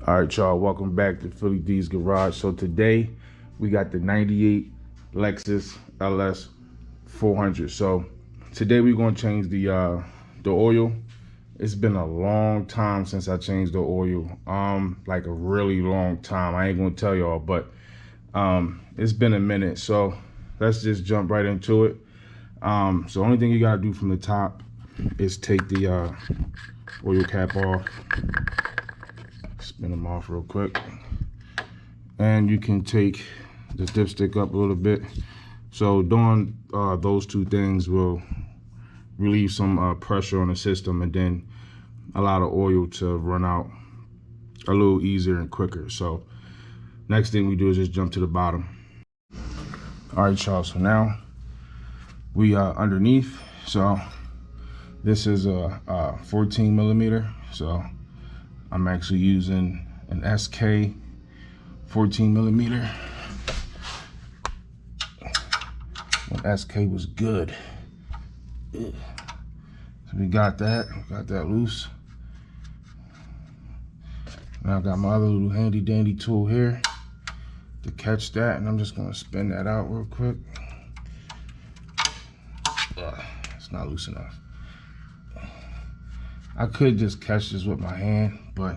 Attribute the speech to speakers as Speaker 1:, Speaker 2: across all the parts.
Speaker 1: All right, y'all, welcome back to Philly D's Garage. So today we got the 98 Lexus LS400. So today we're gonna change the oil. It's been a long time since I changed the oil, like a really long time. I ain't gonna tell y'all, but it's been a minute. So let's just jump right into it. So the only thing you gotta do from the top is take the oil cap off. Spin them off real quick, and you can take the dipstick up a little bit. So doing those two things will relieve some pressure on the system and then allow the oil to run out a little easier and quicker. So next thing we do is just jump to the bottom. All right, y'all, so now we are underneath. So this is a 14 millimeter. So I'm actually using an SK 14 millimeter. When SK was good. So we got that loose. Now I got my other little handy dandy tool here to catch that, and I'm just gonna spin that out real quick. It's not loose enough. I could just catch this with my hand, but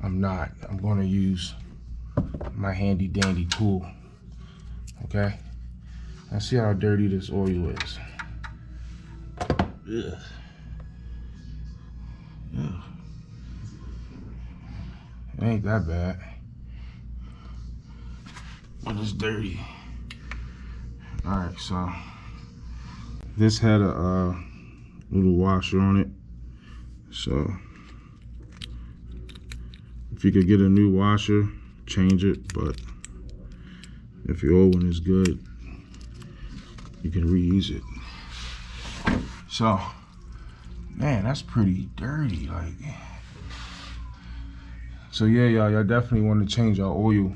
Speaker 1: I'm not. I'm gonna use my handy dandy tool, okay? Now see how dirty this oil is. Ugh. Ugh. It ain't that bad, but it's dirty. All right, so this had a little washer on it. So if you could get a new washer, change it, but if your old one is good, you can reuse it. So, man, that's pretty dirty. Like, so yeah, y'all definitely want to change your oil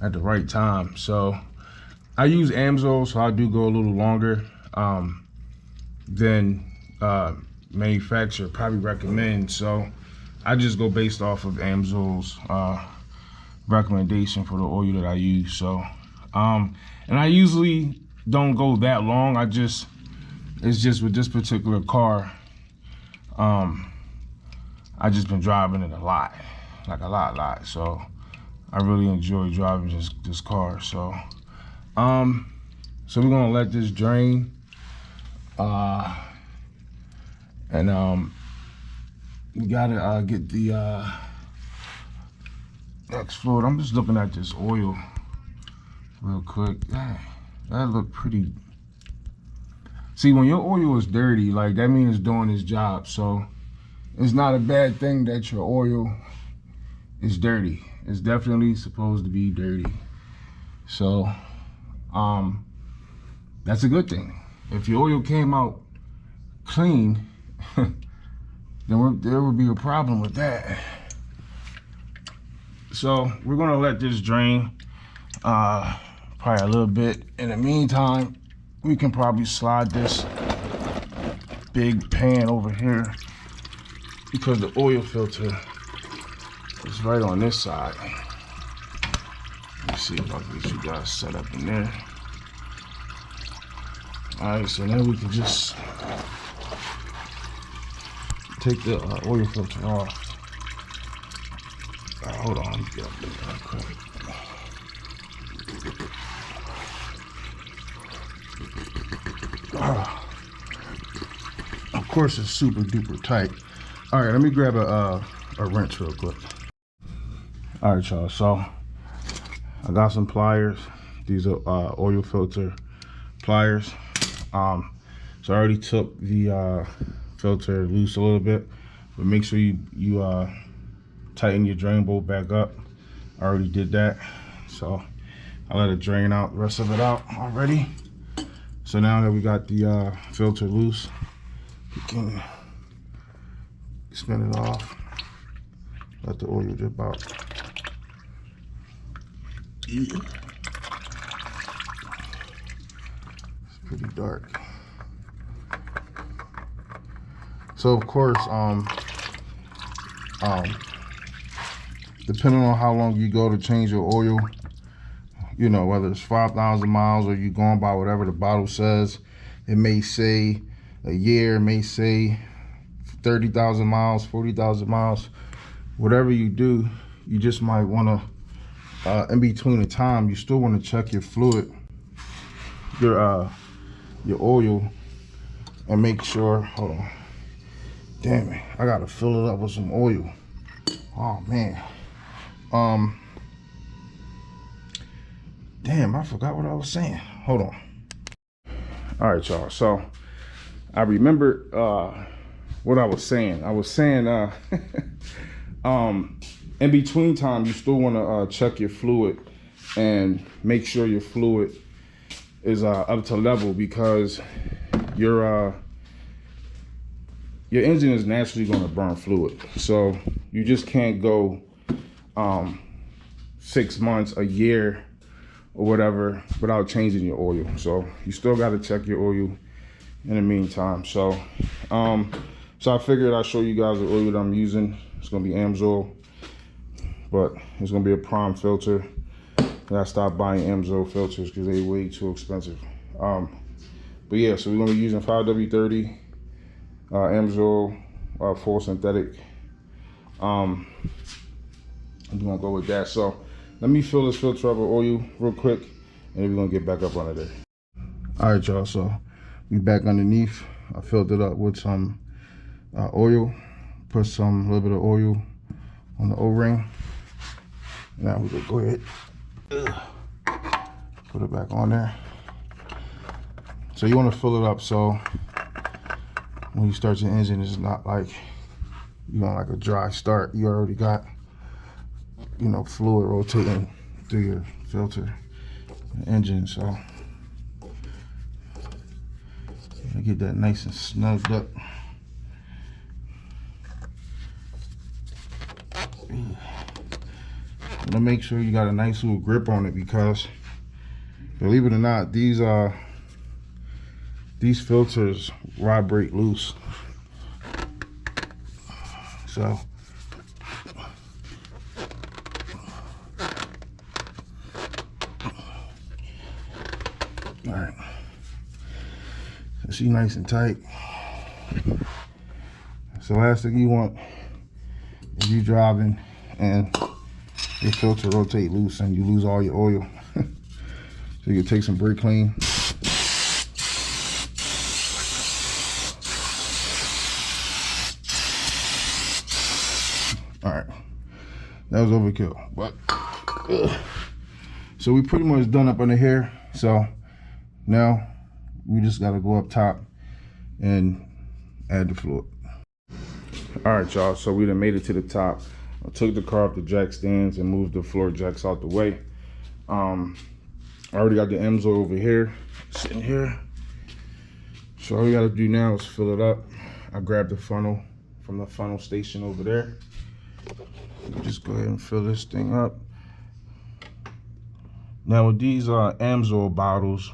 Speaker 1: at the right time. So I use Amsoil, so I do go a little longer than manufacturer probably recommend. So I just go based off of Amsoil's recommendation for the oil that I use. So and I usually don't go that long. It's just with this particular car, I just been driving it a lot, like a lot. So I really enjoy driving this car. So so we're gonna let this drain. And we gotta get the next fluid. I'm just looking at this oil real quick. That look pretty. See, when your oil is dirty, like, that means it's doing its job. So it's not a bad thing that your oil is dirty. It's definitely supposed to be dirty. So that's a good thing. If your oil came out clean, then there would be a problem with that. So we're gonna let this drain probably a little bit. In the meantime, we can probably slide this big pan over here because the oil filter is right on this side. Let's see if I can get you guys set up in there. All right, so now we can just take the oil filter off. Hold on, let me get up there real quick. Of course, it's super duper tight. All right, let me grab a wrench real quick. All right, y'all, so I got some pliers. These are oil filter pliers. So I already took the filter loose a little bit, but make sure you tighten your drain bolt back up. I already did that, so I let it drain out the rest of it out already. So now that we got the filter loose, we can spin it off, let the oil drip out. It's pretty dark. So of course, Depending on how long you go to change your oil, you know, whether it's 5,000 miles or you going by whatever the bottle says, it may say a year, it may say 30,000 miles, 40,000 miles. Whatever you do, you just might want to, in between the time, you still want to check your fluid, your oil, and make sure, hold on, damn it, I gotta fill it up with some oil. Oh man. Damn, I forgot what I was saying. Hold on. All right, y'all. So I remember what I was saying. I was saying in between time, you still want to check your fluid and make sure your fluid is up to level, because your engine is naturally going to burn fluid. So you just can't go 6 months, a year, or whatever without changing your oil. So you still got to check your oil in the meantime. So I figured I'd show you guys the oil that I'm using. It's gonna be Amsoil, but it's gonna be a prime filter. And I stopped buying Amsoil filters because they're way too expensive. But yeah, so we're gonna be using 5W30 Amsoil full synthetic. I'm gonna go with that. So let me fill this filter up with oil real quick, and then we're gonna get back up under there. All right, y'all, so we back underneath. I filled it up with some oil, put some little bit of oil on the O-ring. Now we can go ahead, put it back on there. So you want to fill it up so when you start your engine, it's not like you want like a dry start. You already got, you know, fluid rotating through your filter engine. So you get that nice and snugged up. To make sure you got a nice little grip on it, because believe it or not, these filters vibrate loose. So all right, so she nice and tight. So last thing you want is you driving and your filter rotate loose and you lose all your oil. So you can take some brake clean. All right, that was overkill, but so we pretty much done up under here. So now we just got to go up top and add the fluid. All right, y'all, so we done made it to the top. I took the car off the jack stands and moved the floor jacks out the way. I already got the Amsoil over here, sitting here. So all we gotta do now is fill it up. I grabbed the funnel from the funnel station over there. Just go ahead and fill this thing up. Now with these Amsoil bottles,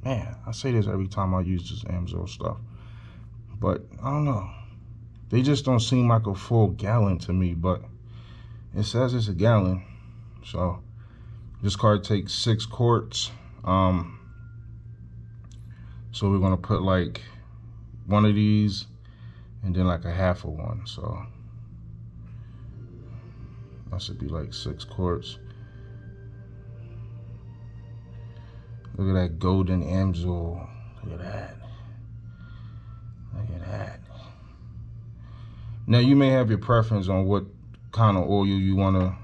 Speaker 1: man, I say this every time I use this Amsoil stuff, but I don't know. They just don't seem like a full gallon to me, but it says it's a gallon. So this car takes 6 quarts. So we're gonna put like one of these and then like a half of one. So that should be like 6 quarts. Look at that golden Amsoil. Look at that. Look at that. Now you may have your preference on what kind of oil you want to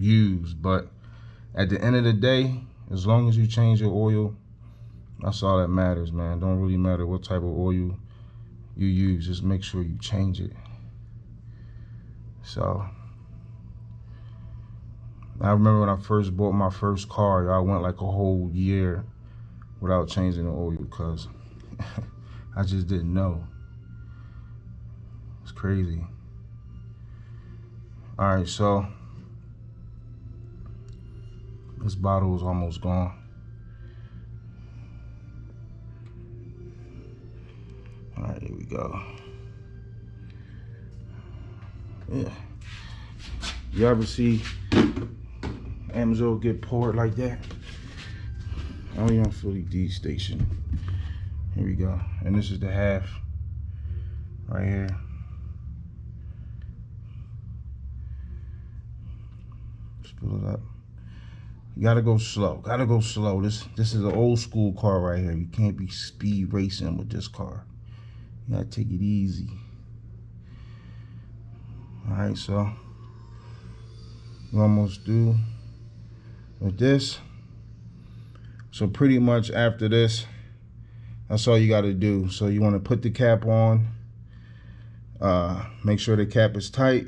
Speaker 1: use, but at the end of the day, as long as you change your oil, that's all that matters, man. Don't really matter what type of oil you use, just make sure you change it. So I remember when I first bought my first car, I went like a whole year without changing the oil because I just didn't know. It's crazy. All right, so this bottle is almost gone. All right, here we go. Yeah. You ever see Amsoil get poured like that? Oh yeah, Philly D station. Here we go. And this is the half right here. Just fill it up. You gotta go slow. Gotta go slow. This is an old school car right here. You can't be speed racing with this car. You gotta take it easy. Alright, so we're almost through with this. So pretty much after this, that's all you got to do. So you want to put the cap on, make sure the cap is tight,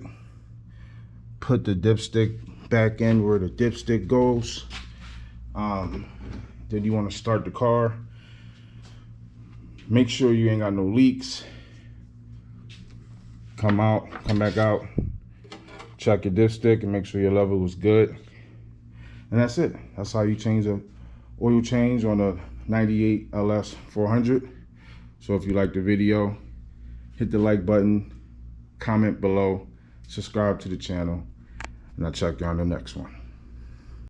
Speaker 1: put the dipstick back in where the dipstick goes. Then you want to start the car. Make sure you ain't got no leaks. Come back out, check your dipstick and make sure your level was good. And that's it. That's how you change a oil change on a 98 LS400. So if you like the video, hit the like button, comment below, subscribe to the channel, and I'll check you on the next one.